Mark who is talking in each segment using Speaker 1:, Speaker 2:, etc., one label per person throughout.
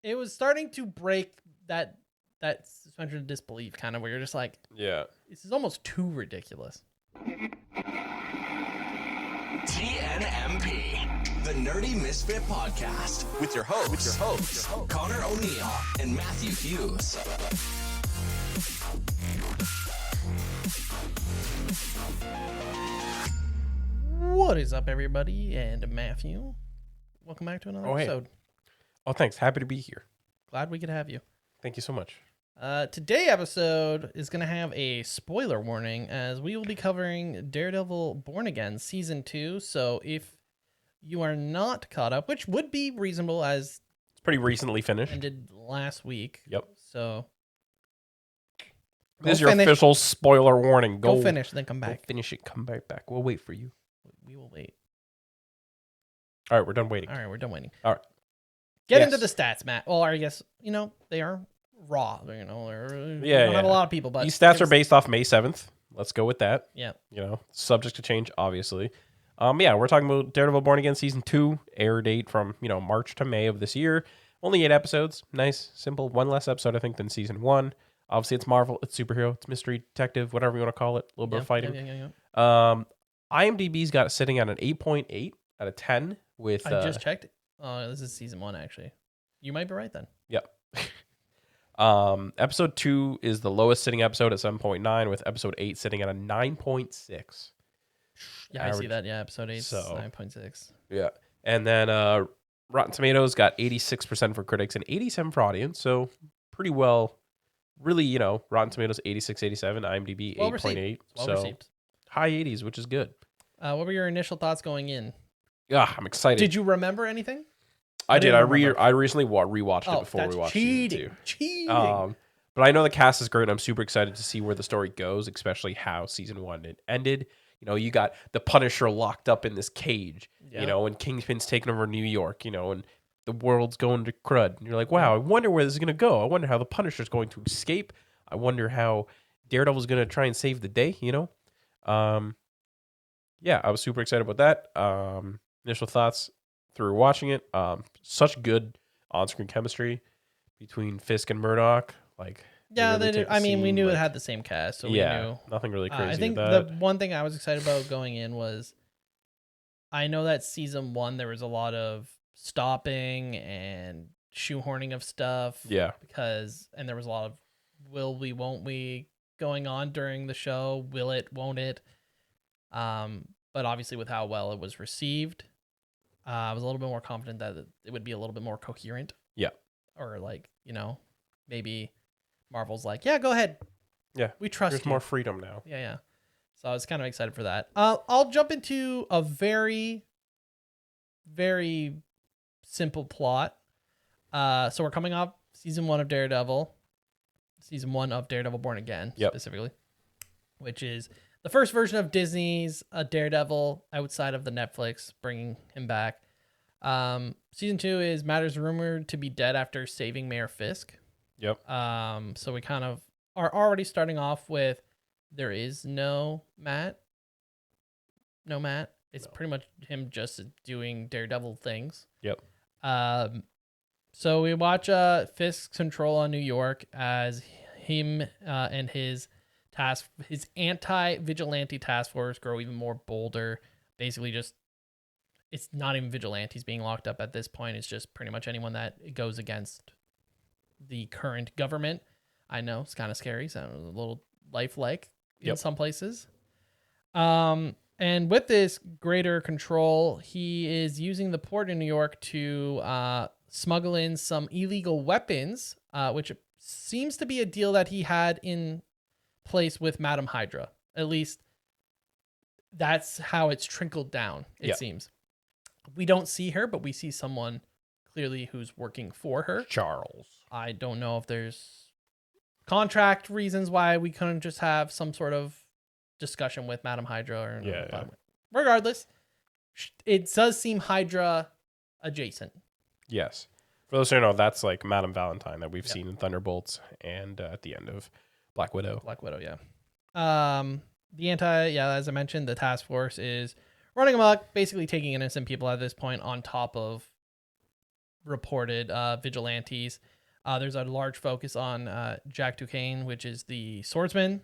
Speaker 1: it was starting to break that suspension of disbelief kind of where you're just like,
Speaker 2: Yeah.
Speaker 1: this is almost too ridiculous.
Speaker 3: TNMP, the Nerdy Misfit Podcast, with your hosts, Connor O'Neill and Matthew Hughes.
Speaker 1: What is up, everybody? And Matthew, welcome back to another episode.
Speaker 2: Oh, thanks. Happy to be here.
Speaker 1: Glad we could have you.
Speaker 2: Thank you so much.
Speaker 1: Today episode is going to have a spoiler warning as we will be covering Daredevil Born Again Season 2. So if you are not caught up, which would be reasonable as
Speaker 2: It's pretty recently finished.
Speaker 1: ended last week.
Speaker 2: Yep.
Speaker 1: So
Speaker 2: This is your official spoiler warning.
Speaker 1: Go finish, then come
Speaker 2: Go
Speaker 1: back.
Speaker 2: finish it. Come right back. We'll wait for you.
Speaker 1: We will wait.
Speaker 2: All right, we're done waiting.
Speaker 1: All right, we're done waiting.
Speaker 2: All right.
Speaker 1: Get
Speaker 2: Yes.
Speaker 1: into the stats, Matt. Well, I guess, they are raw. We don't
Speaker 2: Yeah.
Speaker 1: have a lot of people, but
Speaker 2: These stats are based off May 7th. Let's go with that.
Speaker 1: Yeah.
Speaker 2: Subject to change, obviously. We're talking about Daredevil Born Again Season 2, air date from, March to May of this year. Only 8 episodes. Nice, simple. One less episode, I think, than Season 1. Obviously, it's Marvel, it's superhero, it's mystery detective, whatever you want to call it. A little bit of fighting.
Speaker 1: Yeah.
Speaker 2: IMDb's got it sitting at an 8.8 out of 10 with...
Speaker 1: I just checked. Oh, this is Season 1, actually. You might be right then.
Speaker 2: Yep. Episode 2 is the lowest sitting episode at 7.9, with episode 8 sitting at a 9.6.
Speaker 1: Yeah, I see that. Yeah, episode 8 is
Speaker 2: So-
Speaker 1: 9.6.
Speaker 2: Yeah. And then Rotten Tomatoes got 86% for critics and 87% for audience. So pretty well, really, Rotten Tomatoes 86, 87, IMDb
Speaker 1: Well
Speaker 2: 8.8.
Speaker 1: Well
Speaker 2: So
Speaker 1: received.
Speaker 2: high 80s, which is good.
Speaker 1: What were your initial thoughts going in?
Speaker 2: Yeah, I'm excited.
Speaker 1: Did you remember anything?
Speaker 2: I did. I
Speaker 1: remember.
Speaker 2: recently rewatched it before
Speaker 1: that's
Speaker 2: we watched
Speaker 1: cheating.
Speaker 2: Season 2.
Speaker 1: Cheating.
Speaker 2: But I know the cast is great. I'm super excited to see where the story goes, especially how Season 1 ended. You got the Punisher locked up in this cage,
Speaker 1: Yeah.
Speaker 2: and Kingpin's taking over New York, and the world's going to crud. And you're like, wow, I wonder where this is going to go. I wonder how the Punisher's going to escape. I wonder how Daredevil's going to try and save the day, I was super excited about that. Initial thoughts through watching it. Such good on-screen chemistry between Fisk and Murdoch.
Speaker 1: Yeah,
Speaker 2: really take the
Speaker 1: we
Speaker 2: scene,
Speaker 1: knew it had the same cast, so we knew.
Speaker 2: Nothing really crazy
Speaker 1: I think
Speaker 2: with
Speaker 1: the
Speaker 2: that.
Speaker 1: one thing I was excited about going in was I know that Season 1 there was a lot of stopping and shoehorning of stuff.
Speaker 2: Yeah.
Speaker 1: And there was a lot of will we, won't we going on during the show. Will it, won't it? But obviously with how well it was received, I was a little bit more confident that it would be a little bit more coherent.
Speaker 2: Yeah.
Speaker 1: Or maybe Marvel's like, yeah, go ahead.
Speaker 2: Yeah.
Speaker 1: We trust
Speaker 2: There's
Speaker 1: you.
Speaker 2: more freedom now.
Speaker 1: Yeah. So I was kind of excited for that. I'll jump into a very, very simple plot. So we're coming off Season 1 of Daredevil. Season 1 of Daredevil Born Again, specifically. Which is the first version of Disney's Daredevil outside of the Netflix, bringing him back. Season 2 is Matter's rumored to be dead after saving Mayor Fisk.
Speaker 2: Yep.
Speaker 1: So we kind of are already starting off with there is no Matt. It's pretty much him just doing Daredevil things.
Speaker 2: Yep.
Speaker 1: So we watch Fisk's control on New York as him and his anti-vigilante task force grow even more bolder. Basically just, it's not even vigilantes being locked up at this point. It's just pretty much anyone that goes against the current government. I know it's kind of scary. Sounds a little lifelike in some places. And with this greater control, he is using the port in New York to smuggle in some illegal weapons, which seems to be a deal that he had in place with Madam Hydra. At least that's how it's trickled down, it seems. We don't see her, but we see someone clearly who's working for her.
Speaker 2: Charles.
Speaker 1: I don't know if there's contract reasons why we couldn't just have some sort of discussion with Madam Hydra. Regardless, it does seem Hydra adjacent.
Speaker 2: Yes. For those who don't know, that's like Madam Valentine that we've seen in Thunderbolts and at the end of Black Widow.
Speaker 1: As I mentioned, the task force is running amok, basically taking innocent people at this point on top of reported vigilantes. There's a large focus on Jack Duquesne, which is the swordsman.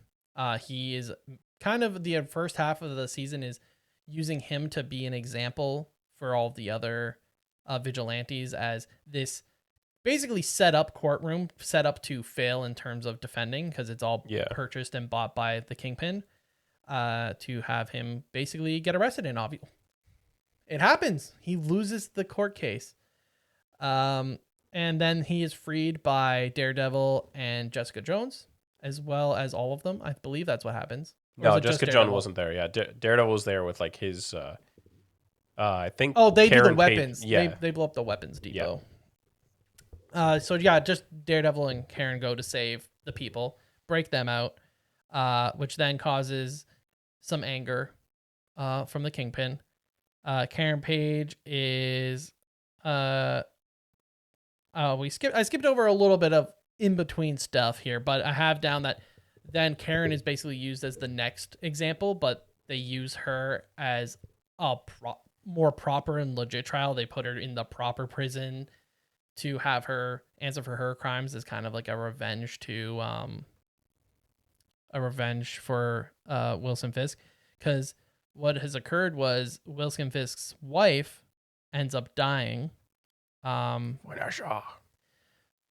Speaker 1: He is kind of the first half of the season is using him to be an example for all the other vigilantes as this basically set up courtroom, set up to fail in terms of defending because it's all purchased and bought by the Kingpin to have him basically get arrested. And obviously, it happens. He loses the court case. And then he is freed by Daredevil and Jessica Jones, as well as all of them. I believe that's what happens.
Speaker 2: No, Jessica Jones wasn't there. Yeah, Daredevil was there with like his. I think.
Speaker 1: Oh, they
Speaker 2: Karen
Speaker 1: do the weapons.
Speaker 2: Yeah,
Speaker 1: They blow up the weapons depot. So yeah, just Daredevil and Karen go to save the people, break them out, which then causes some anger from the Kingpin. Karen Page is I skipped over a little bit of in between stuff here, but I have down that then Karen is basically used as the next example, but they use her as a more proper and legit trial. They put her in the proper prison to have her answer for her crimes as kind of like a revenge for Wilson Fisk. Because what has occurred was Wilson Fisk's wife ends up dying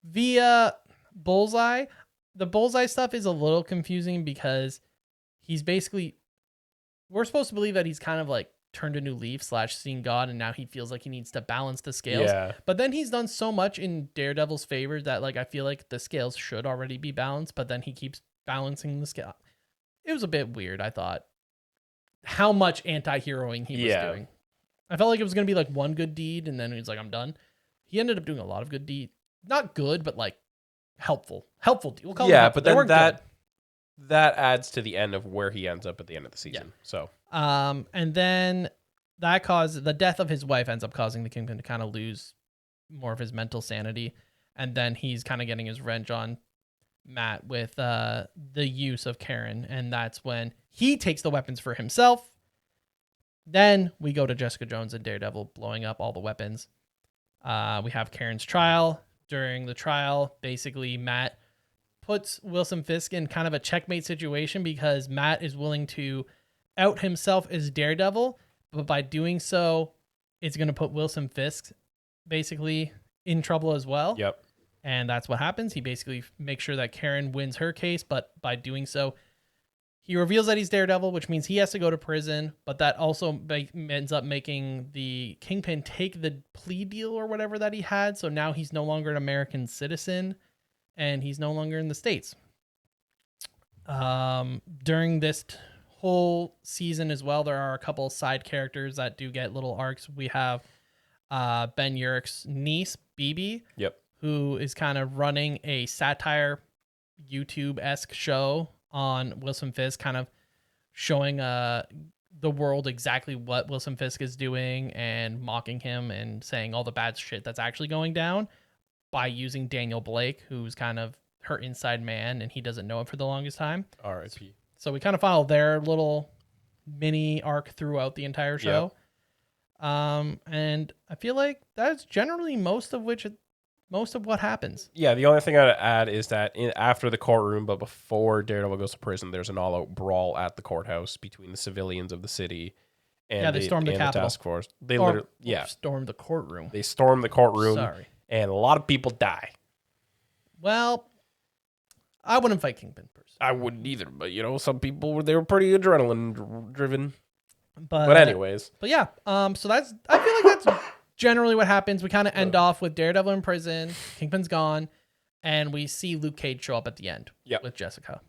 Speaker 1: via Bullseye. The Bullseye stuff is a little confusing because he's basically, we're supposed to believe that he's kind of like turned a new leaf / seen God, and now he feels like he needs to balance the scales.
Speaker 2: Yeah.
Speaker 1: But then he's done so much in Daredevil's favor that like I feel like the scales should already be balanced, but then he keeps balancing the scale. It was a bit weird, I thought, how much anti-heroing he was doing. I felt like it was going to be like one good deed, and then he's like, I'm done. He ended up doing a lot of good deeds. Not good, but like helpful. We'll call them helpful.
Speaker 2: But then that adds to the end of where he ends up at the end of the season. So
Speaker 1: and then that causes the death of his wife ends up causing the Kingpin to kind of lose more of his mental sanity, and then he's kind of getting his revenge on Matt with the use of Karen, and that's when he takes the weapons for himself. Then we go to Jessica Jones and Daredevil blowing up all the weapons. We have Karen's trial. During the trial, basically Matt puts Wilson Fisk in kind of a checkmate situation because Matt is willing to out himself as Daredevil, but by doing so, it's going to put Wilson Fisk basically in trouble as well.
Speaker 2: Yep.
Speaker 1: And that's what happens. He basically makes sure that Karen wins her case, but by doing so, he reveals that he's Daredevil, which means he has to go to prison, but that also ends up making the Kingpin take the plea deal or whatever that he had. So now he's no longer an American citizen, and he's no longer in the States. During this whole season as well, there are a couple side characters that do get little arcs. We have Ben Urich's niece, BB, who is kind of running a satire YouTube-esque show on Wilson Fisk, kind of showing the world exactly what Wilson Fisk is doing and mocking him and saying all the bad shit that's actually going down by using Daniel Blake, who's kind of her inside man, and he doesn't know it for the longest time.
Speaker 2: R.I.P.
Speaker 1: So we kind of follow their little mini arc throughout the entire show. And I feel like that's generally most of what happens.
Speaker 2: Yeah, the only thing I'd add is that after the courtroom, but before Daredevil goes to prison, there's an all-out brawl at the courthouse between the civilians of the city and
Speaker 1: they stormed the Capitol.
Speaker 2: task force. They literally
Speaker 1: stormed the courtroom.
Speaker 2: They stormed the courtroom.
Speaker 1: Sorry.
Speaker 2: And a lot of people die.
Speaker 1: Well, I wouldn't fight Kingpin personally.
Speaker 2: I wouldn't either, but some people they were pretty adrenaline driven.
Speaker 1: But
Speaker 2: anyways.
Speaker 1: But yeah, so I feel like that's generally what happens. We kind of end off with Daredevil in prison, Kingpin's gone, and we see Luke Cage show up at the end with Jessica.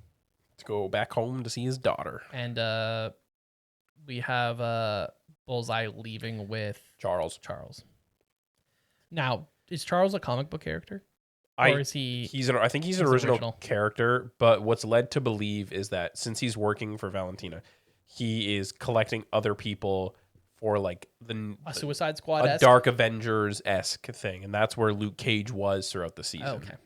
Speaker 2: To go back home to see his daughter.
Speaker 1: And we have Bullseye leaving with
Speaker 2: Charles.
Speaker 1: Now, is Charles a comic book character? Or is he?
Speaker 2: I think he's an original character, but what's led to believe is that since he's working for Valentina, he is collecting other people for like
Speaker 1: a Suicide Squad,
Speaker 2: a Dark Avengers-esque thing, and that's where Luke Cage was throughout the season.
Speaker 1: Oh, okay.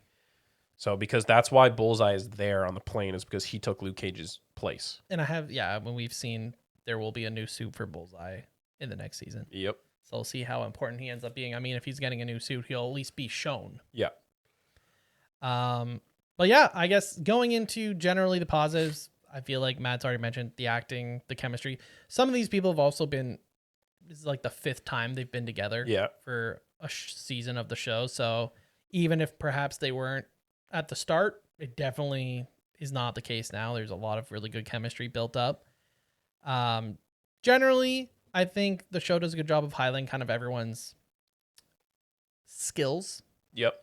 Speaker 2: So because that's why Bullseye is there on the plane, is because he took Luke Cage's place.
Speaker 1: And when we've seen there will be a new suit for Bullseye in the next season.
Speaker 2: Yep.
Speaker 1: So we'll see how important he ends up being. I mean, if he's getting a new suit, he'll at least be shown.
Speaker 2: Yeah.
Speaker 1: But yeah, I guess going into generally the positives, I feel like Matt's already mentioned the acting, the chemistry. Some of these people have also been, this is like the 5th time they've been together for a season of the show. So even if perhaps they weren't at the start, it definitely is not the case now. There's a lot of really good chemistry built up. Generally, I think the show does a good job of highlighting kind of everyone's skills.
Speaker 2: Yep.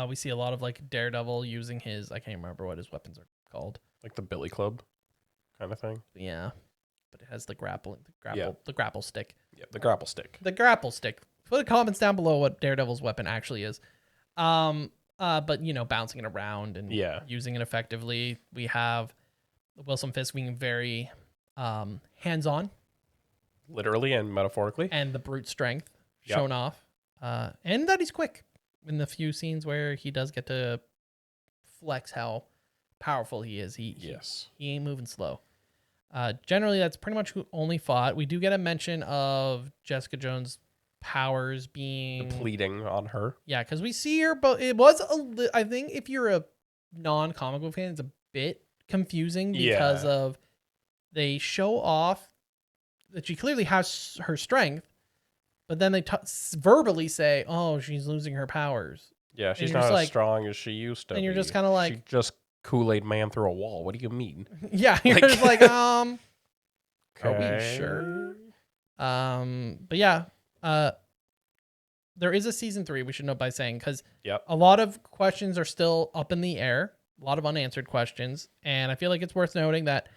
Speaker 1: We see a lot of like Daredevil using his, I can't remember what his weapons are called.
Speaker 2: Like the Billy Club kind of thing.
Speaker 1: Yeah. But it has the grapple stick.
Speaker 2: Yep, the grapple stick.
Speaker 1: The grapple stick. Put the comments down below what Daredevil's weapon actually is. But you know, bouncing it around and using it effectively. We have Wilson Fisk being very hands-on.
Speaker 2: Literally and metaphorically.
Speaker 1: And the brute strength shown off. And that he's quick in the few scenes where he does get to flex how powerful he is. He ain't moving slow. Generally, that's pretty much who only fought. We do get a mention of Jessica Jones' powers being
Speaker 2: depleting on her. Yeah,
Speaker 1: because we see her, but it was I think if you're a non-comic book fan, it's a bit confusing because of they show off that she clearly has her strength, but then they verbally say, "Oh, she's losing her powers."
Speaker 2: Yeah, she's not as strong as she used to.
Speaker 1: And you're just kind of like,
Speaker 2: she just Kool-Aid man through a wall. What do you mean?
Speaker 1: Yeah, you're just like, are we sure? But yeah, there is a season 3. We should note by saying because a lot of questions are still up in the air, a lot of unanswered questions, and I feel like it's worth noting that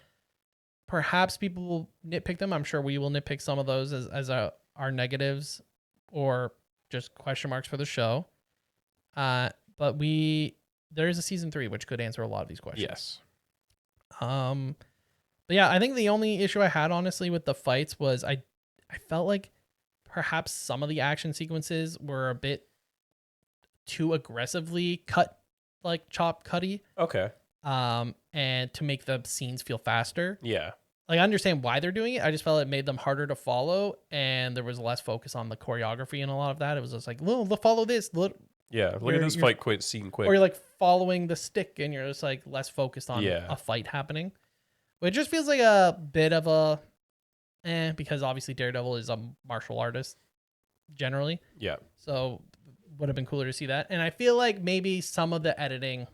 Speaker 1: perhaps people will nitpick them. I'm sure we will nitpick some of those as our negatives or just question marks for the show. But there is a season 3 which could answer a lot of these questions.
Speaker 2: Yes.
Speaker 1: But yeah, I think the only issue I had honestly with the fights was I felt like perhaps some of the action sequences were a bit too aggressively chop cutty.
Speaker 2: Okay.
Speaker 1: And to make the scenes feel faster.
Speaker 2: Yeah.
Speaker 1: Like, I understand why they're doing it. I just felt it made them harder to follow, and there was less focus on the choreography and a lot of that. It was just like, follow this. Look
Speaker 2: at this fight scene quick.
Speaker 1: Or you're like following the stick, and you're just like less focused on a fight happening. Which just feels like a bit of a because obviously Daredevil is a martial artist generally.
Speaker 2: Yeah.
Speaker 1: So would have been cooler to see that. And I feel like maybe some of the editing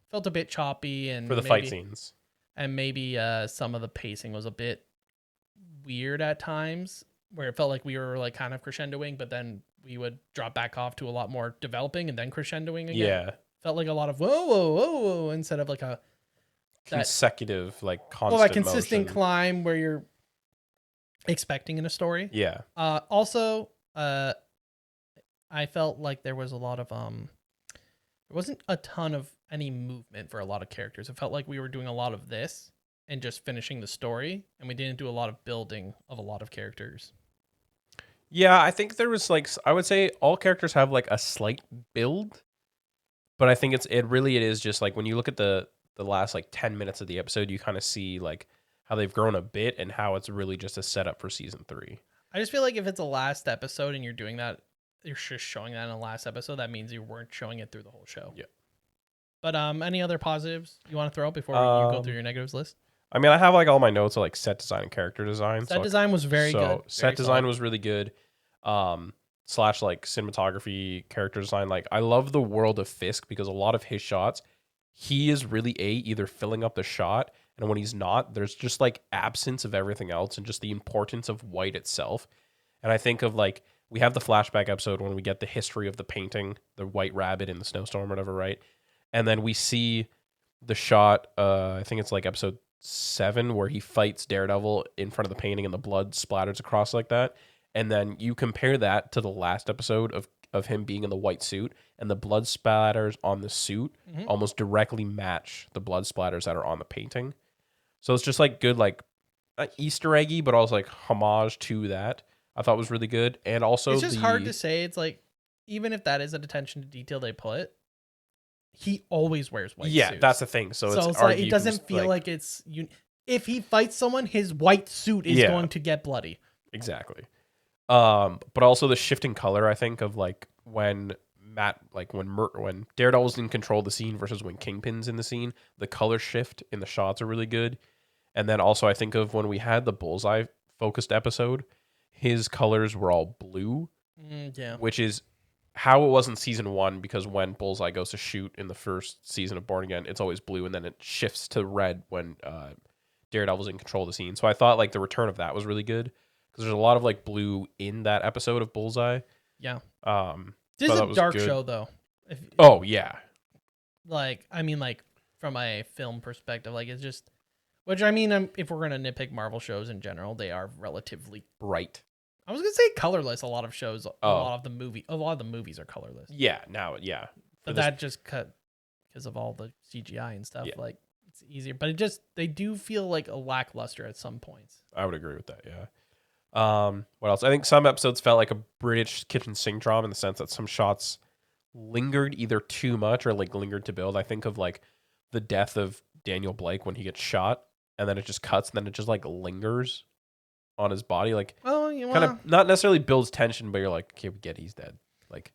Speaker 1: felt a bit choppy and
Speaker 2: for the fight scenes.
Speaker 1: And maybe some of the pacing was a bit weird at times, where it felt like we were like kind of crescendoing, but then we would drop back off to a lot more developing and then crescendoing again.
Speaker 2: Yeah.
Speaker 1: Felt like a lot of whoa instead of like a
Speaker 2: consecutive, like constant
Speaker 1: consistent
Speaker 2: motion.
Speaker 1: climb where you're expecting in a story.
Speaker 2: Yeah.
Speaker 1: Also, I felt like there was a lot of there wasn't a ton of any movement for a lot of characters. It felt like we were doing a lot of this and just finishing the story, and we didn't do a lot of building of a lot of characters.
Speaker 2: Yeah, I think there was I would say all characters have like a slight build, but I think it really is just like when you look at the last like 10 minutes of the episode, you kind of see like how they've grown a bit and how it's really just a setup for season 3.
Speaker 1: I just feel like if it's a last episode and you're doing that, you're just showing that in the last episode, that means you weren't showing it through the whole show.
Speaker 2: Yeah.
Speaker 1: But any other positives you want to throw out before you go through your negatives list?
Speaker 2: I mean, I have like all my notes of like set design and character design.
Speaker 1: Set design was very good.
Speaker 2: Set design was really good. / like cinematography, character design. Like I love the world of Fisk because a lot of his shots, he is really either filling up the shot, and when he's not, there's just like absence of everything else and just the importance of white itself. And I think of like we have the flashback episode when we get the history of the painting, the white rabbit in the snowstorm or whatever, right? And then we see the shot, I think it's like episode 7, where he fights Daredevil in front of the painting and the blood splatters across like that. And then you compare that to the last episode of him being in the white suit, and the blood splatters on the suit almost directly match the blood splatters that are on the painting. So it's just like good, like Easter eggy, but also like homage to that. I thought was really good. And also
Speaker 1: it's just hard to say. It's like, even if that is an attention to detail they put, he always wears white suits.
Speaker 2: Yeah, that's the thing. So it's
Speaker 1: like, it doesn't feel like it's if he fights someone, his white suit is going to get bloody.
Speaker 2: Exactly. But also the shifting color, I think, of like when when Daredevil's in control of the scene versus when Kingpin's in the scene, the color shift in the shots are really good. And then also I think of when we had the Bullseye focused episode, his colors were all blue,
Speaker 1: Yeah.
Speaker 2: which is how it was in season 1, because when Bullseye goes to shoot in the first season of Born Again, it's always blue, and then it shifts to red when Daredevil's in control of the scene. So I thought like the return of that was really good, because there's a lot of like blue in that episode of Bullseye.
Speaker 1: Yeah.
Speaker 2: So
Speaker 1: This is
Speaker 2: that
Speaker 1: a
Speaker 2: was
Speaker 1: dark
Speaker 2: good.
Speaker 1: show, though.
Speaker 2: Oh yeah,
Speaker 1: Like, I mean, like, from a film perspective, like, it's just, which, I mean, if we're going to nitpick Marvel shows in general, they are relatively,
Speaker 2: bright.
Speaker 1: I was going to say colorless. A lot of shows, a
Speaker 2: Oh.
Speaker 1: lot of the movies are colorless.
Speaker 2: Yeah, now yeah.
Speaker 1: But that just cut because of all the CGI and stuff.
Speaker 2: Yeah.
Speaker 1: Like, it's easier. But they do feel like a lackluster at some points.
Speaker 2: I would agree with that. Yeah. What else? I think some episodes felt like a British kitchen sink drama in the sense that some shots lingered either too much or like lingered to build. I think of like the death of Daniel Blake when he gets shot, and then it just cuts, and then it just like lingers on his body, like
Speaker 1: Well, you
Speaker 2: kind of not necessarily builds tension, but you're like, okay, we get he's dead. Like,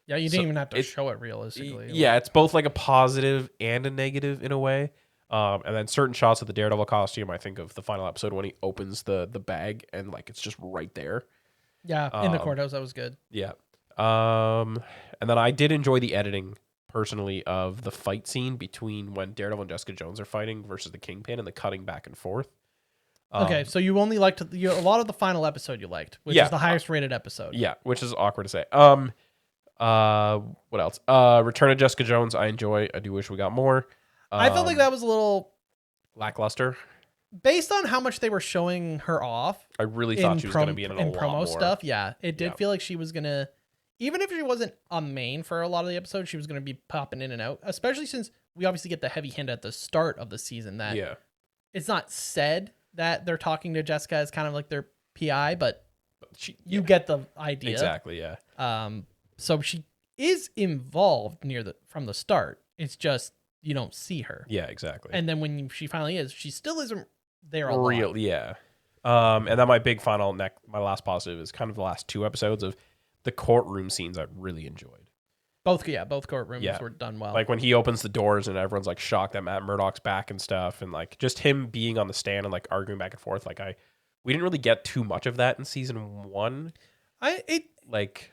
Speaker 1: yeah, you
Speaker 2: so
Speaker 1: didn't even have to
Speaker 2: it-
Speaker 1: show it realistically.
Speaker 2: yeah, it's both like a positive and a negative in a way. And then certain shots of the Daredevil costume, I think of the final episode when he opens the bag and like it's just right there.
Speaker 1: Yeah, in the courthouse, that was good.
Speaker 2: Yeah. And then I did enjoy the editing personally of the fight scene between when Daredevil and Jessica Jones are fighting versus the Kingpin, and the cutting back and forth.
Speaker 1: Okay, so you only liked a lot of the final episode you liked, which
Speaker 2: Yeah,
Speaker 1: is the highest rated episode.
Speaker 2: Yeah, which is awkward to say. What else? Return of Jessica Jones, I enjoy. I do wish we got more.
Speaker 1: I felt like that was a little,
Speaker 2: Lackluster.
Speaker 1: based on how much they were showing her off
Speaker 2: I really thought she was going to be in a lot
Speaker 1: promo
Speaker 2: more
Speaker 1: stuff. Yeah, it did
Speaker 2: Yeah.
Speaker 1: feel like she was gonna, even if she wasn't a main for a lot of the episodes, she was gonna be popping in and out. Especially since we obviously get the heavy hint at the start of the season that
Speaker 2: Yeah,
Speaker 1: it's not said that they're talking to Jessica as kind of like their PI, but you
Speaker 2: yeah,
Speaker 1: get the idea.
Speaker 2: exactly. Yeah,
Speaker 1: So she is involved from the start. It's just you don't see her.
Speaker 2: yeah, exactly.
Speaker 1: And then when she finally is, she still isn't there a
Speaker 2: Real,
Speaker 1: lot.
Speaker 2: yeah. And then my big final my last positive is kind of the last 2 episodes of the courtroom scenes I really enjoyed.
Speaker 1: Both courtrooms
Speaker 2: Yeah.
Speaker 1: were done well.
Speaker 2: Like when he opens the doors and everyone's like shocked that Matt Murdock's back and stuff, and like just him being on the stand and like arguing back and forth. Like we didn't really get too much of that in season 1. Like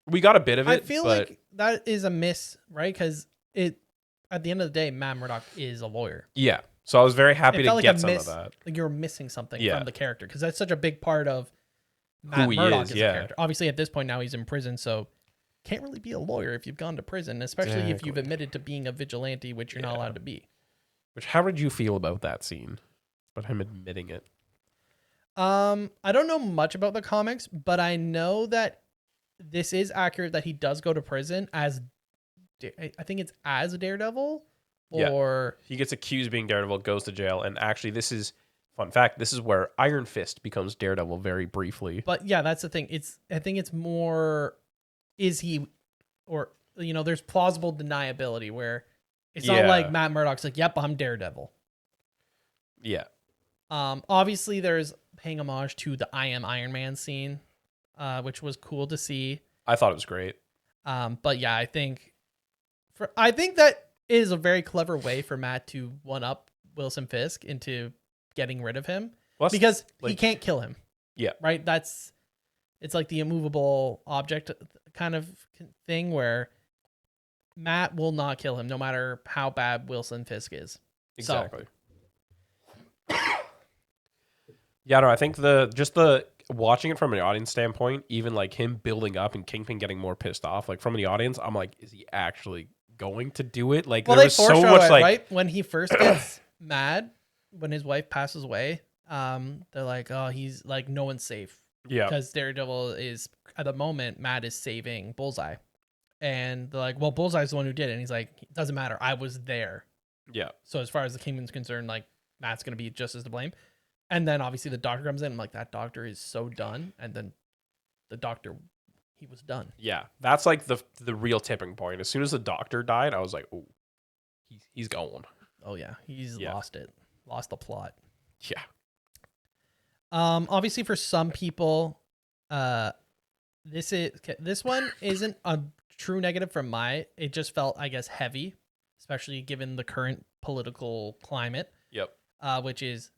Speaker 2: we got a bit of it.
Speaker 1: I feel
Speaker 2: but
Speaker 1: like that is a miss, right? Because at the end of the day, Matt Murdock is a lawyer.
Speaker 2: yeah. So I was very happy
Speaker 1: It
Speaker 2: to
Speaker 1: felt like
Speaker 2: get
Speaker 1: a
Speaker 2: some
Speaker 1: miss.
Speaker 2: of that.
Speaker 1: Like you're missing something
Speaker 2: Yeah.
Speaker 1: from the character because that's such a big part of Matt
Speaker 2: he
Speaker 1: Murdock
Speaker 2: is,
Speaker 1: as
Speaker 2: yeah.
Speaker 1: a character. Obviously, at this point now he's in prison, so can't really be a lawyer if you've gone to prison, especially if you've
Speaker 2: Exactly.
Speaker 1: admitted to being a vigilante, which you're not
Speaker 2: Yeah.
Speaker 1: allowed to be.
Speaker 2: Which, how did you feel about that scene? About him admitting it?
Speaker 1: I don't know much about the comics, but I know that this is accurate that he does go to prison as I think it's as a Daredevil
Speaker 2: Yeah.
Speaker 1: or
Speaker 2: He gets accused of being Daredevil, goes to jail, and actually, this is fun fact. This is where Iron Fist becomes Daredevil very briefly.
Speaker 1: but yeah, that's the thing. I think it's more is he or there's plausible deniability where it's not
Speaker 2: Yeah.
Speaker 1: like Matt Murdock's like, "Yep, I'm Daredevil."
Speaker 2: Yeah,
Speaker 1: Obviously there's paying homage to the I Am Iron Man scene, which was cool to see.
Speaker 2: I thought it was great.
Speaker 1: But yeah, I think that is a very clever way for Matt to one up Wilson Fisk into getting rid of him
Speaker 2: Well, that's,
Speaker 1: because he
Speaker 2: like-
Speaker 1: can't kill him.
Speaker 2: Yeah.
Speaker 1: Right. It's like the immovable object kind of thing where Matt will not kill him no matter how bad Wilson Fisk is.
Speaker 2: Exactly. Yeah, no, I think the watching it from an audience standpoint, even like him building up and Kingpin getting more pissed off, like from the audience, I'm like, is he actually going to do it? Like
Speaker 1: Well,
Speaker 2: there
Speaker 1: they
Speaker 2: was so
Speaker 1: foreshadow
Speaker 2: much
Speaker 1: it,
Speaker 2: like
Speaker 1: right? When he first gets mad, when his wife passes away, they're like, oh, he's like, no one's safe.
Speaker 2: yeah,
Speaker 1: Because Daredevil is, at the moment, Matt is saving Bullseye. And they're like, well, Bullseye's the one who did it. And he's like, it doesn't matter. I was there.
Speaker 2: yeah,
Speaker 1: So as far as the Kingdom's concerned, like, Matt's going to be just as to blame. And then obviously the doctor comes in. I'm like, that doctor is so done. And then the doctor, he was done.
Speaker 2: yeah. That's like the real tipping point. As soon as the doctor died, I was like, oh, he's going.
Speaker 1: Oh, yeah. He's
Speaker 2: Yeah.
Speaker 1: lost it. Lost the plot.
Speaker 2: Yeah,
Speaker 1: Obviously for some people, This one isn't a true negative from my. It just felt, I guess, heavy, especially given the current political climate.
Speaker 2: Yep.
Speaker 1: Which is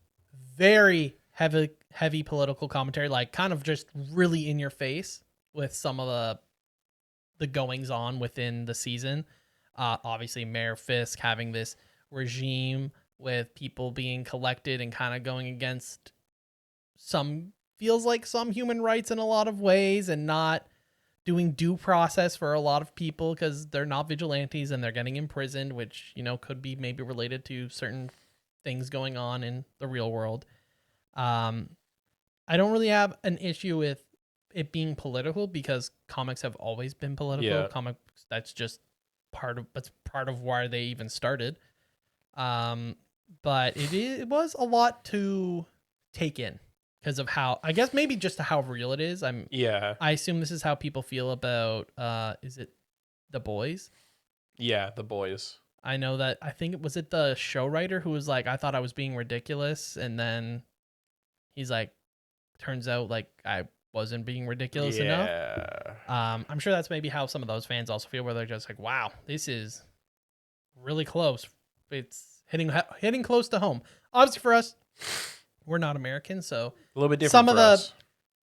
Speaker 1: very heavy political commentary, like kind of just really in your face with some of the goings on within the season. Obviously, Mayor Fisk having this regime with people being collected and kind of going against feels like some human rights in a lot of ways, and not doing due process for a lot of people because they're not vigilantes and they're getting imprisoned, which, could be maybe related to certain things going on in the real world. I don't really have an issue with it being political because comics have always been political.
Speaker 2: Yeah.
Speaker 1: Comics, that's just part of why they even started. But it was a lot to take in because of how, I guess maybe just how real it is.
Speaker 2: Yeah.
Speaker 1: I assume this is how people feel about is it The Boys?
Speaker 2: Yeah, The Boys.
Speaker 1: I know that, I think was it the show writer who was like, I thought I was being ridiculous, and then he's like, turns out like I wasn't being ridiculous enough. I'm sure that's maybe how some of those fans also feel, where they're just like, wow, this is really close. It's hitting close to home. Obviously for us, we're not American, so
Speaker 2: A little bit different for us.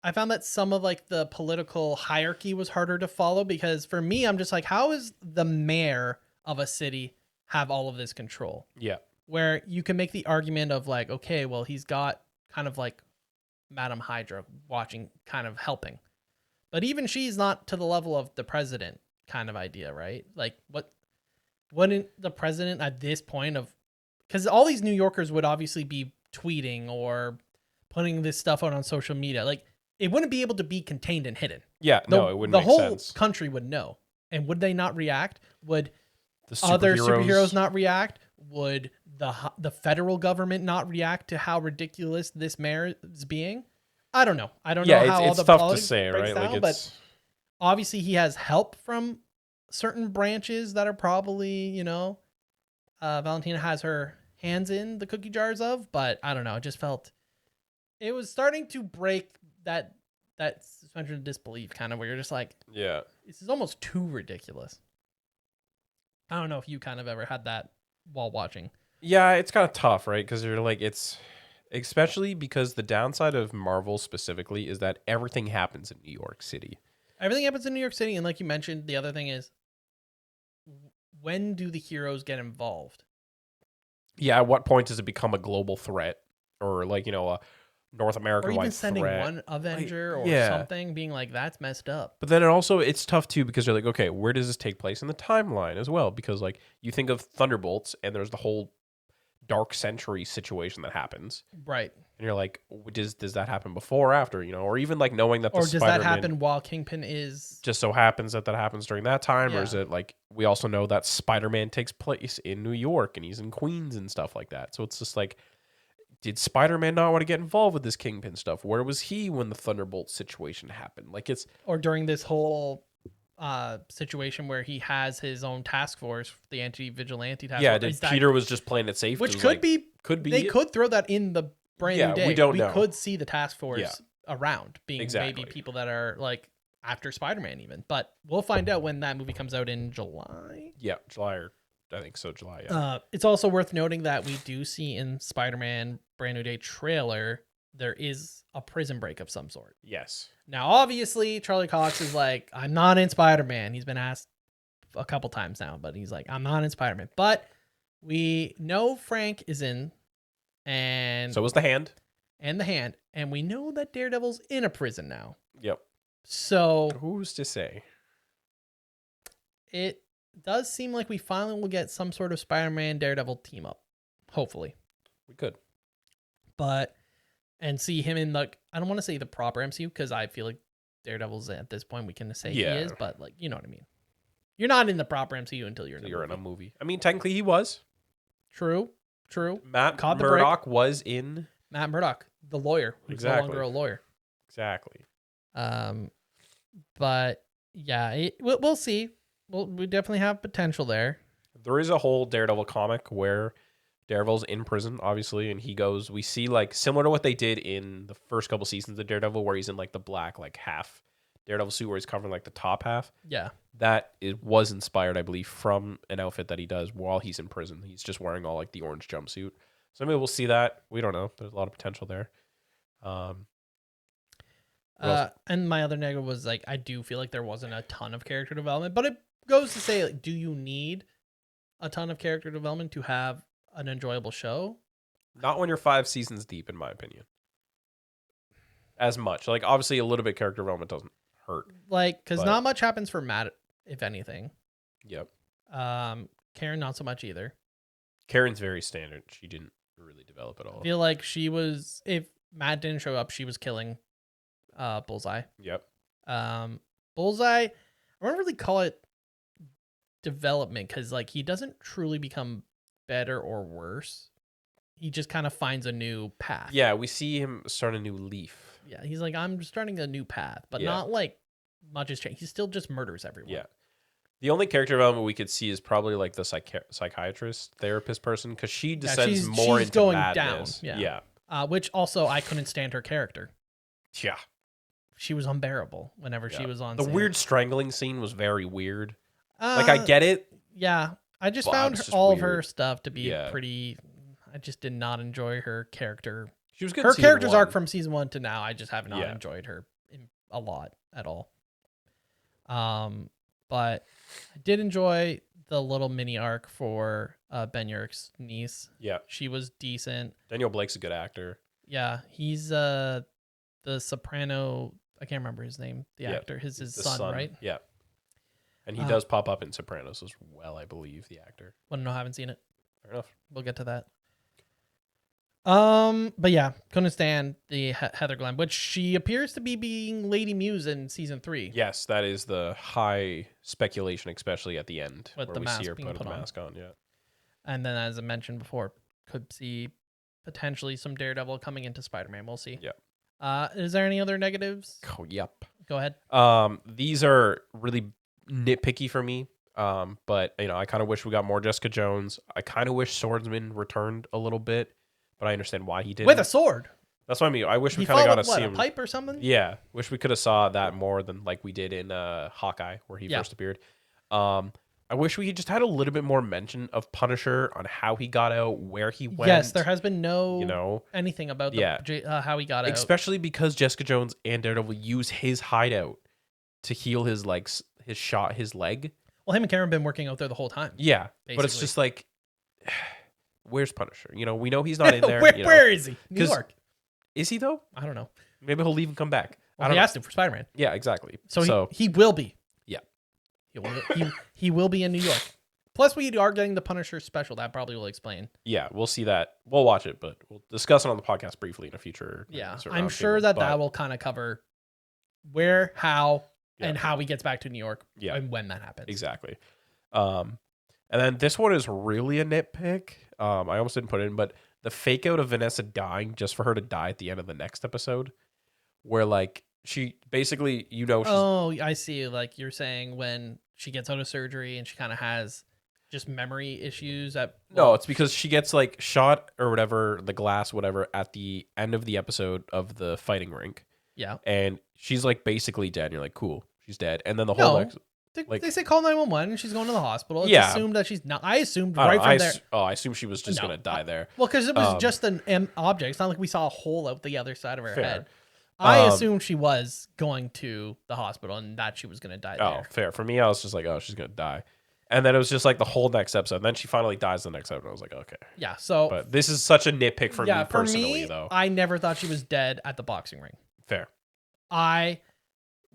Speaker 1: I found that some of like the political hierarchy was harder to follow, because for me, I'm just like, how is the mayor of a city have all of this control?
Speaker 2: Yeah.
Speaker 1: Where you can make the argument of like, okay, well, he's got kind of like Madam Hydra watching, kind of helping. But even she's not to the level of the president kind of idea, right? Like wouldn't the president at this point of, because all these New Yorkers would obviously be tweeting or putting this stuff out on social media. Like, it wouldn't be able to be contained and hidden.
Speaker 2: Yeah, no, it wouldn't
Speaker 1: the
Speaker 2: make
Speaker 1: whole
Speaker 2: sense.
Speaker 1: country would know. And would they not react? Would
Speaker 2: The
Speaker 1: other superheroes not react? Would the federal government not react to how ridiculous this mayor is being? I don't know. I don't know how all
Speaker 2: it's
Speaker 1: the
Speaker 2: tough to
Speaker 1: politics
Speaker 2: say,
Speaker 1: breaks
Speaker 2: right?
Speaker 1: down,
Speaker 2: Like,
Speaker 1: but obviously he has help from certain branches that are probably, Valentina has her hands in the cookie jars of, but I don't know. It just felt it was starting to break that suspension of disbelief, kind of, where you're just like,
Speaker 2: yeah.
Speaker 1: this is almost too ridiculous. I don't know if you kind of ever had that while watching.
Speaker 2: Yeah, it's kind of tough, right? Because you're like, it's especially because the downside of Marvel specifically is that everything happens in New York City.
Speaker 1: Everything happens in New York City, and like you mentioned, the other thing is, when do the heroes get involved?
Speaker 2: Yeah, at what point does it become a global threat, or like, a North American
Speaker 1: or even
Speaker 2: wide
Speaker 1: sending
Speaker 2: threat?
Speaker 1: one Avenger or something, being like, that's messed up.
Speaker 2: But then it's tough too, because you're like, okay, where does this take place in the timeline as well? Because like you think of Thunderbolts and there's the whole Dark Century situation that happens,
Speaker 1: right?
Speaker 2: And you're like, does that happen before or after, or even like knowing that
Speaker 1: or
Speaker 2: the
Speaker 1: does that happen while Kingpin is
Speaker 2: just so happens that happens during that time,
Speaker 1: Yeah.
Speaker 2: or is it like we also know that Spider-Man takes place in New York and he's in Queens and stuff like that? So it's just like, did Spider-Man not want to get involved with this Kingpin stuff? Where was he when the Thunderbolt situation happened? Like, it's
Speaker 1: or during this whole situation where he has his own task force, the anti-vigilante task force.
Speaker 2: Did Peter was just playing it safe,
Speaker 1: which could be they
Speaker 2: it?
Speaker 1: could throw that in the brand new day.
Speaker 2: We don't know.
Speaker 1: Could see the task force around being
Speaker 2: Exactly.
Speaker 1: maybe people that are like after Spider-Man even, but we'll find out when that movie comes out in July.
Speaker 2: Yeah, July, or I think so, July. Yeah.
Speaker 1: It's also worth noting that we do see in Spider-Man Brand New Day trailer, there is a prison break of some sort.
Speaker 2: Yes.
Speaker 1: Now, obviously, Charlie Cox is like, I'm not in Spider-Man. He's been asked a couple times now, but he's like, I'm not in Spider-Man. But we know Frank is in, and
Speaker 2: So was the Hand.
Speaker 1: And the Hand, and we know that Daredevil's in a prison now.
Speaker 2: Yep.
Speaker 1: So
Speaker 2: who's to say?
Speaker 1: It does seem like we finally will get some sort of Spider-Man Daredevil team up. Hopefully.
Speaker 2: We could.
Speaker 1: And see him in like, I don't want to say the proper MCU, because I feel like Daredevil's at this point we can say he is, but like, you know what I mean. You're not in the proper MCU until you're in a movie.
Speaker 2: I mean, technically he was.
Speaker 1: True.
Speaker 2: Matt Murdock was in.
Speaker 1: Matt Murdock, the lawyer, who's no longer a lawyer.
Speaker 2: Exactly.
Speaker 1: But yeah, we'll see. We definitely have potential there.
Speaker 2: There is a whole Daredevil comic where Daredevil's in prison, obviously, and he goes. We see like similar to what they did in the first couple seasons of Daredevil, where he's in like the black like half Daredevil suit, where he's covering like the top half.
Speaker 1: Yeah.
Speaker 2: That it was inspired, I believe, from an outfit that he does while he's in prison. He's just wearing all like the orange jumpsuit. So maybe we'll see that. We don't know. There's a lot of potential there. What else?
Speaker 1: And my other negative was like, I do feel like there wasn't a ton of character development, but it goes to say, like, do you need a ton of character development to have an enjoyable show?
Speaker 2: Not when you're 5 seasons deep, in my opinion. As much. Like, obviously, a little bit of character development doesn't hurt.
Speaker 1: Like, because
Speaker 2: But-
Speaker 1: not much happens for Matt, if anything.
Speaker 2: Yep.
Speaker 1: Karen, not so much either.
Speaker 2: Karen's very standard. She didn't really develop at all.
Speaker 1: I feel like she was, if Matt didn't show up, she was killing Bullseye.
Speaker 2: Yep.
Speaker 1: Bullseye, I wouldn't really call it development because like he doesn't truly become better or worse. He just kind of finds a new path.
Speaker 2: Yeah, we see him start a new leaf.
Speaker 1: Yeah, he's like, I'm starting a new path, but
Speaker 2: Yeah.
Speaker 1: not like much has changed. He still just murders everyone.
Speaker 2: Yeah. The only character development we could see is probably like the psychiatrist, therapist person, because she descends more
Speaker 1: she's
Speaker 2: into
Speaker 1: going
Speaker 2: madness.
Speaker 1: down.
Speaker 2: Yeah.
Speaker 1: Which also I couldn't stand her character.
Speaker 2: Yeah.
Speaker 1: She was unbearable whenever she
Speaker 2: Yeah.
Speaker 1: was on
Speaker 2: The
Speaker 1: scene.
Speaker 2: weird strangling scene was very weird. Like, I get it.
Speaker 1: Yeah, I just
Speaker 2: But
Speaker 1: found
Speaker 2: it's just
Speaker 1: all of her
Speaker 2: weird.
Speaker 1: stuff to be
Speaker 2: Yeah.
Speaker 1: pretty. I just did not enjoy her character.
Speaker 2: She was good.
Speaker 1: Her
Speaker 2: in season
Speaker 1: character's
Speaker 2: 1.
Speaker 1: arc from season 1 to now, I just have not
Speaker 2: Yeah.
Speaker 1: enjoyed her a lot at all. But I did enjoy the little mini arc for Ben Urich's niece.
Speaker 2: Yeah.
Speaker 1: She was decent.
Speaker 2: Daniel Blake's a good actor.
Speaker 1: Yeah, he's the soprano. I can't remember his name. The
Speaker 2: Yeah,
Speaker 1: actor, his
Speaker 2: The
Speaker 1: son, right?
Speaker 2: Yeah. And he does pop up in Sopranos as well, I believe, the actor.
Speaker 1: Want to know? I haven't seen it.
Speaker 2: Fair enough.
Speaker 1: We'll get to that. But yeah, couldn't stand the Heather Glenn, which she appears to be being Lady Muse in season 3.
Speaker 2: Yes, that is the high speculation, especially at the end,
Speaker 1: With
Speaker 2: where
Speaker 1: the
Speaker 2: we
Speaker 1: mask
Speaker 2: see her
Speaker 1: being
Speaker 2: put
Speaker 1: put
Speaker 2: the
Speaker 1: on.
Speaker 2: mask on. Yeah.
Speaker 1: And then, as I mentioned before, could see potentially some Daredevil coming into Spider-Man. We'll see.
Speaker 2: Yeah.
Speaker 1: Is there any other negatives?
Speaker 2: Oh, yep.
Speaker 1: Go ahead.
Speaker 2: These are really nitpicky for me. But I kind of wish we got more Jessica Jones. I kind of wish Swordsman returned a little bit, but I understand why he didn't.
Speaker 1: With a sword.
Speaker 2: That's what I mean. I wish we
Speaker 1: He
Speaker 2: kind of
Speaker 1: fought
Speaker 2: got to
Speaker 1: with what,
Speaker 2: see
Speaker 1: a
Speaker 2: him.
Speaker 1: pipe or something?
Speaker 2: Yeah, wish we could have saw that more than like we did in Hawkeye, where he
Speaker 1: Yeah.
Speaker 2: first appeared. I wish we just had a little bit more mention of Punisher on how he got out, where he went.
Speaker 1: Yes, there has been no anything about
Speaker 2: Yeah.
Speaker 1: how he got out.
Speaker 2: Especially because Jessica Jones and Daredevil use his hideout to heal his his leg.
Speaker 1: Well, him and Karen have been working out there the whole time.
Speaker 2: Yeah, but it's
Speaker 1: Basically.
Speaker 2: just like, where's Punisher? We know he's not in there.
Speaker 1: Where is he? New
Speaker 2: 'cause-
Speaker 1: York.
Speaker 2: Is he though?
Speaker 1: I don't know.
Speaker 2: Maybe he'll leave and come back. I
Speaker 1: Well,
Speaker 2: don't
Speaker 1: he
Speaker 2: know.
Speaker 1: asked him for Spider-Man.
Speaker 2: Yeah, exactly.
Speaker 1: So he will be.
Speaker 2: Yeah.
Speaker 1: He will be in New York. Plus, we are getting the Punisher special. That probably will explain.
Speaker 2: Yeah, we'll see that. We'll watch it, but we'll discuss it on the podcast briefly in a future.
Speaker 1: Yeah,
Speaker 2: sort of
Speaker 1: I'm
Speaker 2: roundtable.
Speaker 1: sure that
Speaker 2: But
Speaker 1: will kind of cover where, how,
Speaker 2: Yeah.
Speaker 1: and how he gets back to New York.
Speaker 2: Yeah.
Speaker 1: And when that happens.
Speaker 2: Exactly. And then this one is really a nitpick. I almost didn't put it in, but the fake out of Vanessa dying just for her to die at the end of the next episode, where like she basically, she's
Speaker 1: Oh, I see. Like you're saying when she gets out of surgery and she kind of has just memory issues.
Speaker 2: no, it's because she gets like shot or whatever, the glass, whatever, at the end of the episode of the fighting rink,
Speaker 1: Yeah.
Speaker 2: and she's like basically dead. And you're like, cool, she's dead. And then the whole
Speaker 1: No.
Speaker 2: next,
Speaker 1: They say call 911 and she's going to the hospital. It's
Speaker 2: Yeah.
Speaker 1: assumed that she's not. I assumed
Speaker 2: I don't
Speaker 1: right
Speaker 2: know,
Speaker 1: from there.
Speaker 2: I assume she was just
Speaker 1: No.
Speaker 2: gonna die there.
Speaker 1: Well, because it was
Speaker 2: Um,
Speaker 1: just an object. It's not like we saw a hole out the other side of her
Speaker 2: Fair.
Speaker 1: head. I
Speaker 2: Um,
Speaker 1: assumed she was going to the hospital and that she was going to die
Speaker 2: Oh,
Speaker 1: there.
Speaker 2: fair. For me, I was just like, oh, she's gonna die. And then it was just like the whole next episode. And then she finally dies the next episode. I was like, okay.
Speaker 1: Yeah. So
Speaker 2: But this is such a nitpick for me
Speaker 1: for
Speaker 2: personally,
Speaker 1: me,
Speaker 2: though.
Speaker 1: I never thought she was dead at the boxing ring.
Speaker 2: Fair.
Speaker 1: I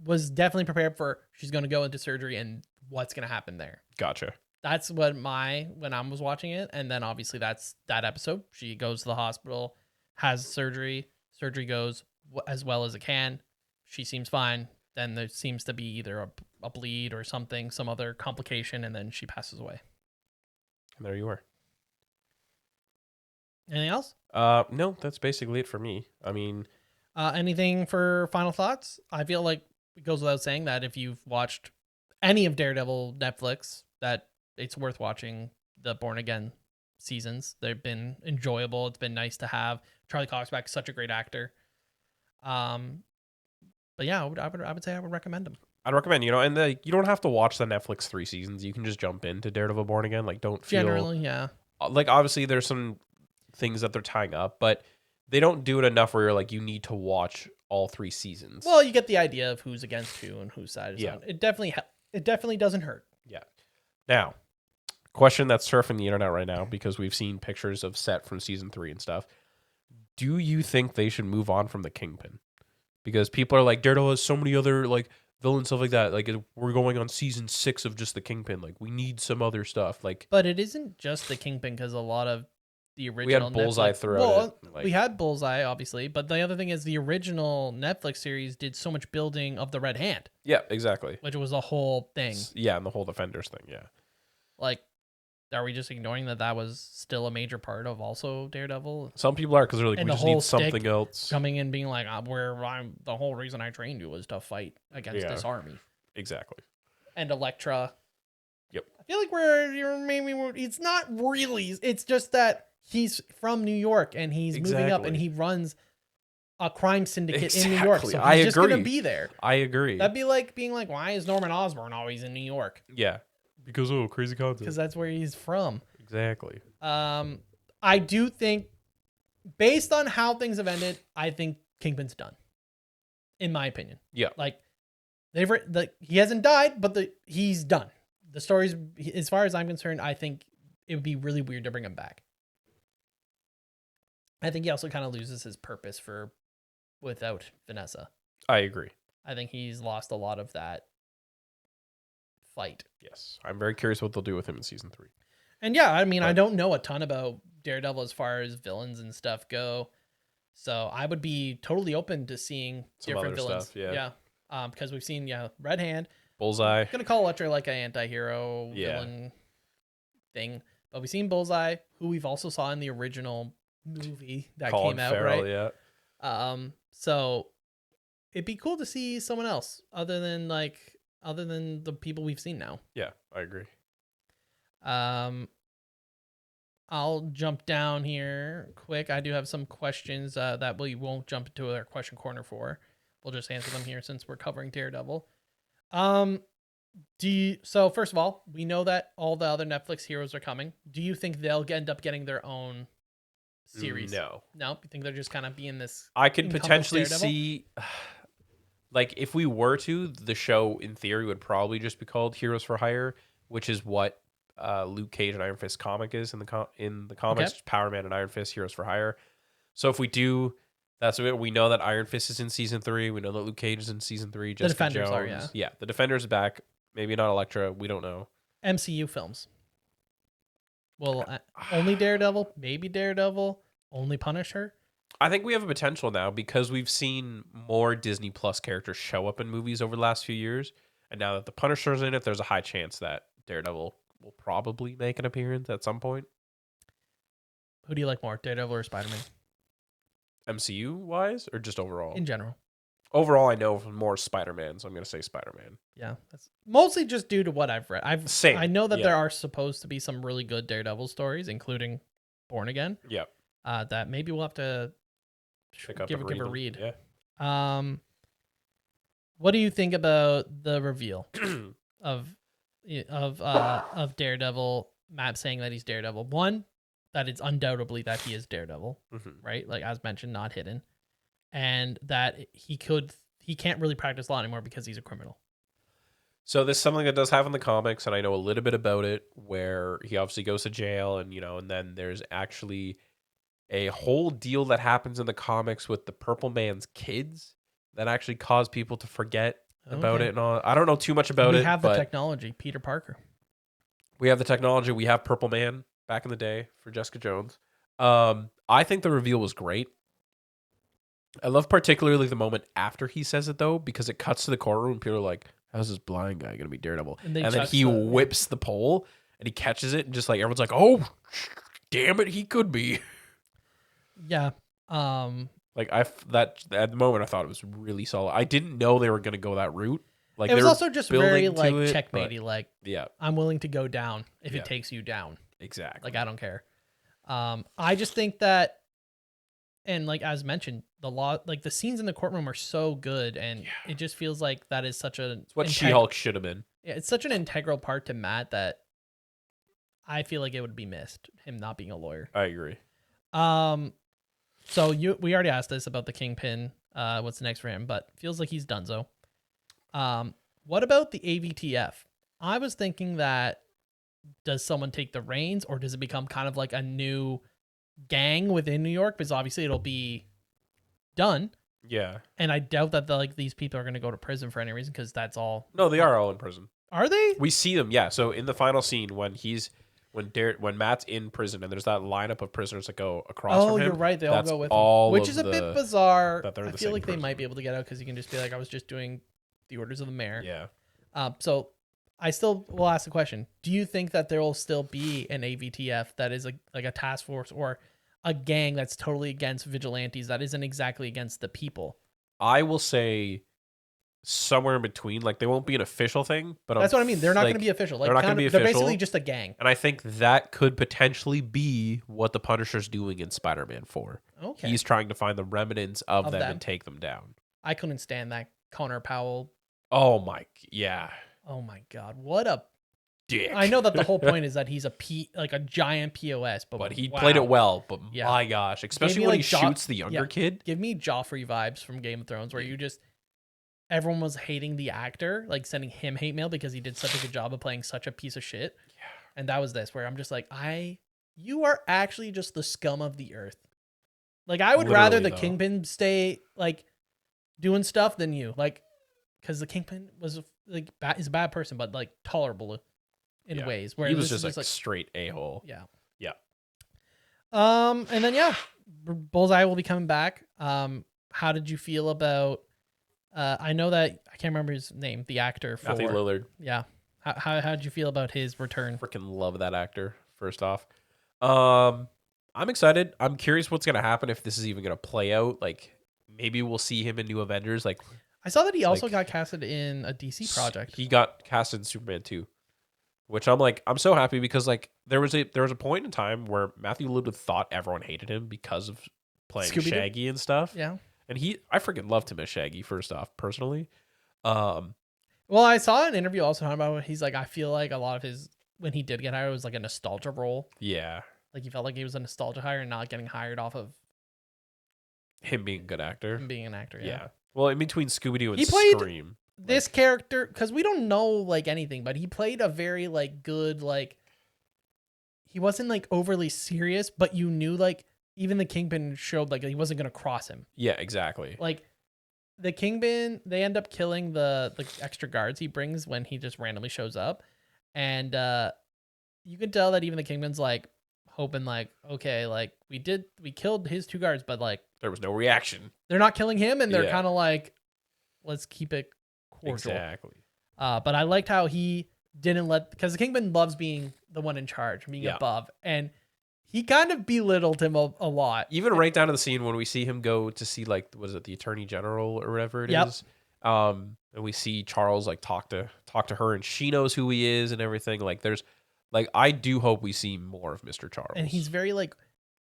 Speaker 1: was definitely prepared for she's going to go into surgery and what's going to happen there.
Speaker 2: Gotcha.
Speaker 1: That's what when I was watching it. And then obviously that's that episode. She goes to the hospital, has surgery. Surgery goes as well as it can. She seems fine. Then there seems to be either a bleed or something, some other complication, and then she passes away.
Speaker 2: And there you were.
Speaker 1: Anything else?
Speaker 2: No, that's basically it for me. I mean,
Speaker 1: Anything for final thoughts? I feel like it goes without saying that if you've watched any of Daredevil Netflix, that it's worth watching the Born Again seasons. They've been enjoyable. It's been nice to have Charlie Cox back, such a great actor. But yeah, I would say I would recommend him.
Speaker 2: I'd recommend, and you don't have to watch the Netflix 3 seasons. You can just jump into Daredevil Born Again. Like, don't feel
Speaker 1: Generally, yeah.
Speaker 2: like, obviously there's some things that they're tying up, but they don't do it enough where you're like, you need to watch all 3 seasons.
Speaker 1: Well, you get the idea of who's against who and whose side is on. It definitely doesn't hurt.
Speaker 2: Yeah. Now, question that's surfing the internet right now, because we've seen pictures of set from season 3 and stuff. Do you think they should move on from the Kingpin? Because people are like, Daredevil has so many other like villains, stuff like that. Like, we're going on season 6 of just the Kingpin. Like, we need some other stuff. Like,
Speaker 1: but it isn't just the Kingpin, because a lot of the original
Speaker 2: we had Bullseye
Speaker 1: Netflix,
Speaker 2: throughout it. Like,
Speaker 1: we had Bullseye, obviously, but the other thing is the original Netflix series did so much building of the Red Hand.
Speaker 2: Yeah, exactly.
Speaker 1: Which was a whole thing.
Speaker 2: Yeah, and the whole Defenders thing, yeah.
Speaker 1: Like, are we just ignoring that was still a major part of also Daredevil?
Speaker 2: Some people are, because they're like,
Speaker 1: And
Speaker 2: we
Speaker 1: the
Speaker 2: just
Speaker 1: whole
Speaker 2: need something
Speaker 1: stick
Speaker 2: else.
Speaker 1: Coming in being like, the whole reason I trained you was to fight against this army.
Speaker 2: Exactly.
Speaker 1: And Elektra.
Speaker 2: Yep.
Speaker 1: I feel like it's not really, it's just that he's from New York and he's moving up and he runs a crime syndicate in New York. So he's just going to be there.
Speaker 2: I agree.
Speaker 1: That'd be like being like, why is Norman Osborn always in New York?
Speaker 2: Yeah. Because, crazy content.
Speaker 1: Because that's where he's from.
Speaker 2: Exactly.
Speaker 1: I do think, based on how things have ended, I think Kingpin's done. In my opinion.
Speaker 2: Yeah.
Speaker 1: Like, he hasn't died, but he's done. The story's, as far as I'm concerned, I think it would be really weird to bring him back. I think he also kind of loses his purpose without Vanessa.
Speaker 2: I agree.
Speaker 1: I think he's lost a lot of that fight.
Speaker 2: Yes. I'm very curious what they'll do with him in season 3.
Speaker 1: And yeah, I mean, I don't know a ton about Daredevil as far as villains and stuff go. So I would be totally open to seeing
Speaker 2: some
Speaker 1: different
Speaker 2: other
Speaker 1: villains.
Speaker 2: stuff, yeah.
Speaker 1: Because we've seen, Red Hand.
Speaker 2: Bullseye.
Speaker 1: I'm gonna call Elektra like an anti-hero villain thing. But we've seen Bullseye, who we've also saw in the original movie that
Speaker 2: Colin
Speaker 1: came out,
Speaker 2: Farrell,
Speaker 1: right?
Speaker 2: Yeah.
Speaker 1: So it'd be cool to see someone else other than the people we've seen now.
Speaker 2: Yeah, I agree.
Speaker 1: I'll jump down here quick. I do have some questions that we won't jump into our question corner for. We'll just answer them here since we're covering Daredevil. So first of all, we know that all the other Netflix heroes are coming. Do you think they'll end up getting their own series?
Speaker 2: No.
Speaker 1: You think they're just kind of being this?
Speaker 2: I could
Speaker 1: encompass
Speaker 2: potentially
Speaker 1: Daredevil?
Speaker 2: see, like, if we were to, the show in theory would probably just be called Heroes for Hire, which is what Luke Cage and Iron Fist comic is in the comics.
Speaker 1: Okay.
Speaker 2: Power Man and Iron Fist, Heroes for Hire. So if we do, that's it. We know that Iron Fist is in season 3. We know that Luke Cage is in season 3. Jessica
Speaker 1: Defenders
Speaker 2: Jones.
Speaker 1: are, yeah.
Speaker 2: Yeah, the Defenders back. Maybe not Elektra. We don't know.
Speaker 1: MCU films. Well, only Daredevil, maybe Daredevil, only Punisher.
Speaker 2: I think we have a potential now because we've seen more Disney Plus characters show up in movies over the last few years. And now that the Punisher's in it, there's a high chance that Daredevil will probably make an appearance at some point.
Speaker 1: Who do you like more, Daredevil or Spider-Man?
Speaker 2: MCU wise or just overall?
Speaker 1: In general.
Speaker 2: Overall, I know more Spider-Man, so I'm going to say Spider-Man.
Speaker 1: Yeah, that's mostly just due to what I've read. I know that
Speaker 2: yeah.
Speaker 1: there are supposed to be some really good Daredevil stories, including Born Again.
Speaker 2: Yep.
Speaker 1: That maybe we'll have to
Speaker 2: Pick up
Speaker 1: give
Speaker 2: and
Speaker 1: a
Speaker 2: them.
Speaker 1: read.
Speaker 2: Yeah.
Speaker 1: What do you think about the reveal of Daredevil? Matt saying that he's Daredevil. One, that it's undoubtedly that he is Daredevil, right? Like, as mentioned, not hidden. And that he can't really practice law anymore because he's a criminal.
Speaker 2: So this is something that does happen in the comics, and I know a little bit about it, where he obviously goes to jail, and and then there's actually a whole deal that happens in the comics with the Purple Man's kids that actually cause people to forget about it and all. I don't know too much about it.
Speaker 1: We have the technology, Peter Parker.
Speaker 2: We have the technology. We have Purple Man back in the day for Jessica Jones. I think the reveal was great. I love particularly the moment after he says it, though, because it cuts to the courtroom and people are like, how's this blind guy going to be Daredevil? And then he whips the pole and he catches it and just like everyone's like, oh, damn it, he could be.
Speaker 1: Yeah.
Speaker 2: Like at the moment I thought it was really solid. I didn't know they were going to go that route. Like
Speaker 1: it was also just very like
Speaker 2: it,
Speaker 1: checkmatey. Like,
Speaker 2: yeah,
Speaker 1: I'm willing to go down if it takes you down.
Speaker 2: Exactly.
Speaker 1: Like, I don't care. I just think that, and like as mentioned, the scenes in the courtroom are so good, and it just feels like that is such a
Speaker 2: It's what She-Hulk should have been.
Speaker 1: Yeah, it's such an integral part to Matt that I feel like it would be missed, him not being a lawyer.
Speaker 2: I agree.
Speaker 1: So we already asked this about the Kingpin. What's next for him? But feels like he's donezo. What about the AVTF? I was thinking that does someone take the reins, or does it become kind of like a new gang within New York? Because obviously it'll be done.
Speaker 2: Yeah.
Speaker 1: And I doubt that these people are going to go to prison for any reason, because that's all.
Speaker 2: No, they are all in prison.
Speaker 1: Are they?
Speaker 2: We see them, yeah. So in the final scene when Matt's in prison and there's that lineup of prisoners that go across from him.
Speaker 1: You're right. They all go with
Speaker 2: him.
Speaker 1: Which is a bit bizarre.
Speaker 2: That they're
Speaker 1: I
Speaker 2: the
Speaker 1: feel
Speaker 2: same
Speaker 1: like they
Speaker 2: person.
Speaker 1: might be able to get out because you can just be like, I was just doing the orders of the mayor.
Speaker 2: Yeah.
Speaker 1: So I still will ask the question: do you think that there will still be an AVTF that is like a task force or a gang that's totally against vigilantes that isn't exactly against the people?
Speaker 2: I will say somewhere in between. Like, they won't be an official thing, but
Speaker 1: That's what I mean. They're not
Speaker 2: like,
Speaker 1: going to be official. Like,
Speaker 2: they're not going to be
Speaker 1: they're
Speaker 2: official.
Speaker 1: basically just a gang.
Speaker 2: And I think that could potentially be what the Punisher's doing in Spider-Man 4.
Speaker 1: Okay.
Speaker 2: He's trying to find the remnants of them
Speaker 1: them.
Speaker 2: and take them down.
Speaker 1: I couldn't stand that Connor Powell.
Speaker 2: Oh my, yeah.
Speaker 1: Oh my God. What a
Speaker 2: Dick.
Speaker 1: I know that the whole point is that he's like a giant POS,
Speaker 2: but he
Speaker 1: wow.
Speaker 2: played it well. But
Speaker 1: Yeah.
Speaker 2: my gosh, especially
Speaker 1: me,
Speaker 2: when
Speaker 1: like,
Speaker 2: he shoots the younger kid.
Speaker 1: Give me Joffrey vibes from Game of Thrones, where everyone was hating the actor, like sending him hate mail because he did such a good job of playing such a piece of shit.
Speaker 2: Yeah.
Speaker 1: And that was this, where I'm just like, you are actually just the scum of the earth. Like, I would rather the Kingpin stay like doing stuff than you, like, because the Kingpin was like is a bad person, but like tolerable in ways. Where
Speaker 2: he was just like straight a-hole.
Speaker 1: Yeah.
Speaker 2: Yeah.
Speaker 1: And then Bullseye will be coming back. How did you feel about? I know that I can't remember his name, the actor for
Speaker 2: Matthew Lillard.
Speaker 1: Yeah. How did you feel about his return?
Speaker 2: Freaking love that actor. First off, I'm excited. I'm curious what's gonna happen, if this is even gonna play out. Like, maybe we'll see him in New Avengers. Like,
Speaker 1: I saw that he also got casted in a DC project.
Speaker 2: He got casted in Superman 2, which I'm so happy, because like there was a point in time where Matthew Lillard thought everyone hated him because of playing
Speaker 1: Scooby-Doo?
Speaker 2: Shaggy and stuff.
Speaker 1: Yeah.
Speaker 2: And I freaking loved him as Shaggy, first off, personally.
Speaker 1: Well, I saw an interview also talking about, he's like, I feel like a lot of his, when he did get hired, it was like a nostalgia role.
Speaker 2: Yeah.
Speaker 1: Like, he felt like he was a nostalgia hire and not getting hired off of
Speaker 2: him being a good actor.
Speaker 1: him being an actor.
Speaker 2: Yeah. Well, in between Scooby-Doo and
Speaker 1: He played
Speaker 2: Scream.
Speaker 1: This character, because we don't know like anything, but he played a very like good, like, he wasn't like overly serious, but you knew like even the Kingpin showed like he wasn't going to cross him.
Speaker 2: Yeah, exactly.
Speaker 1: Like, the Kingpin, they end up killing the extra guards he brings when he just randomly shows up. And you can tell that even the Kingpin's like hoping like, okay, like we killed his 2 guards, but like
Speaker 2: there was no reaction.
Speaker 1: they're not killing him, and they're
Speaker 2: Yeah.
Speaker 1: kind of like, let's keep it cordial.
Speaker 2: Exactly.
Speaker 1: But I liked how he didn't because the Kingpin loves being the one in charge, being above, and he kind of belittled him a lot.
Speaker 2: Even right down to the scene when we see him go to see, like, was it the Attorney General or whatever it is? And we see Charles like talk to her, and she knows who he is and everything. Like, I do hope we see more of Mr. Charles.
Speaker 1: And he's very like,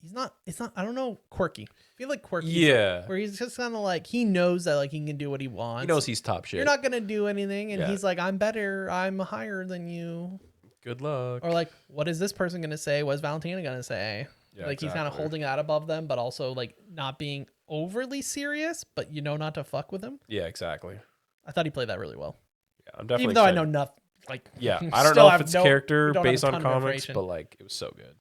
Speaker 1: it's not, I don't know, quirky. I feel like quirky.
Speaker 2: Yeah.
Speaker 1: Where he's just kind of like, he knows that like he can do what he wants.
Speaker 2: He knows he's top shit.
Speaker 1: You're not going to do anything. And
Speaker 2: Yeah.
Speaker 1: he's like, I'm better. I'm higher than you.
Speaker 2: Good luck.
Speaker 1: Or like, what is this person going to say? What's Valentina going to say?
Speaker 2: Yeah,
Speaker 1: like, he's kind of holding that above them, but also like not being overly serious, but you know not to fuck with him.
Speaker 2: Yeah, exactly.
Speaker 1: I thought he played that really well.
Speaker 2: Yeah, I'm definitely
Speaker 1: Even though
Speaker 2: excited.
Speaker 1: I know nothing. Like,
Speaker 2: Yeah, I don't
Speaker 1: still
Speaker 2: know if
Speaker 1: have
Speaker 2: it's
Speaker 1: no-
Speaker 2: character
Speaker 1: don't have
Speaker 2: based
Speaker 1: a
Speaker 2: on
Speaker 1: ton of
Speaker 2: comics,
Speaker 1: information.
Speaker 2: but like it was so good.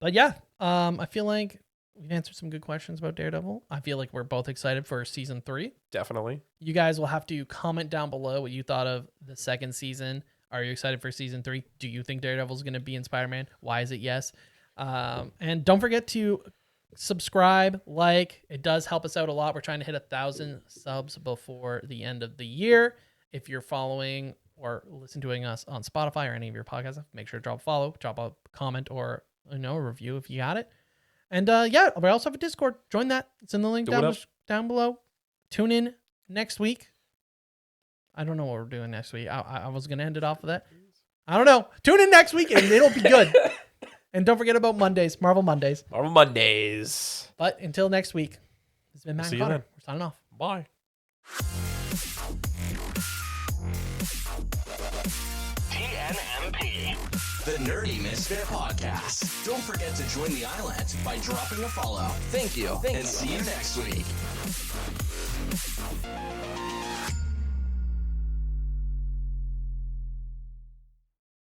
Speaker 1: But yeah, I feel like we've answered some good questions about Daredevil. I feel like we're both excited for season 3.
Speaker 2: Definitely.
Speaker 1: You guys will have to comment down below what you thought of the second season. Are you excited for season 3? Do you think Daredevil's going to be in Spider-Man? Why is it yes? And don't forget to subscribe, like. It does help us out a lot. We're trying to hit 1,000 subs before the end of the year. If you're following or listening to us on Spotify or any of your podcasts, make sure to drop a follow, drop a comment, or a review if you got it. And yeah, we also have a Discord. Join that. It's in the link down below. Tune in next week. I don't know what we're doing next week. I was going to end it off with that. I don't know. Tune in next week and it'll be good. And don't forget about Mondays, Marvel Mondays.
Speaker 2: Marvel Mondays.
Speaker 1: But until next week, this has been Matt
Speaker 2: See
Speaker 1: and
Speaker 2: you
Speaker 1: Connor.
Speaker 2: then.
Speaker 1: We're signing off.
Speaker 2: Bye.
Speaker 3: TNMP, the Nerdy Misfit Podcast. Don't forget to join the island by dropping a follow. Thank you, and see you next week.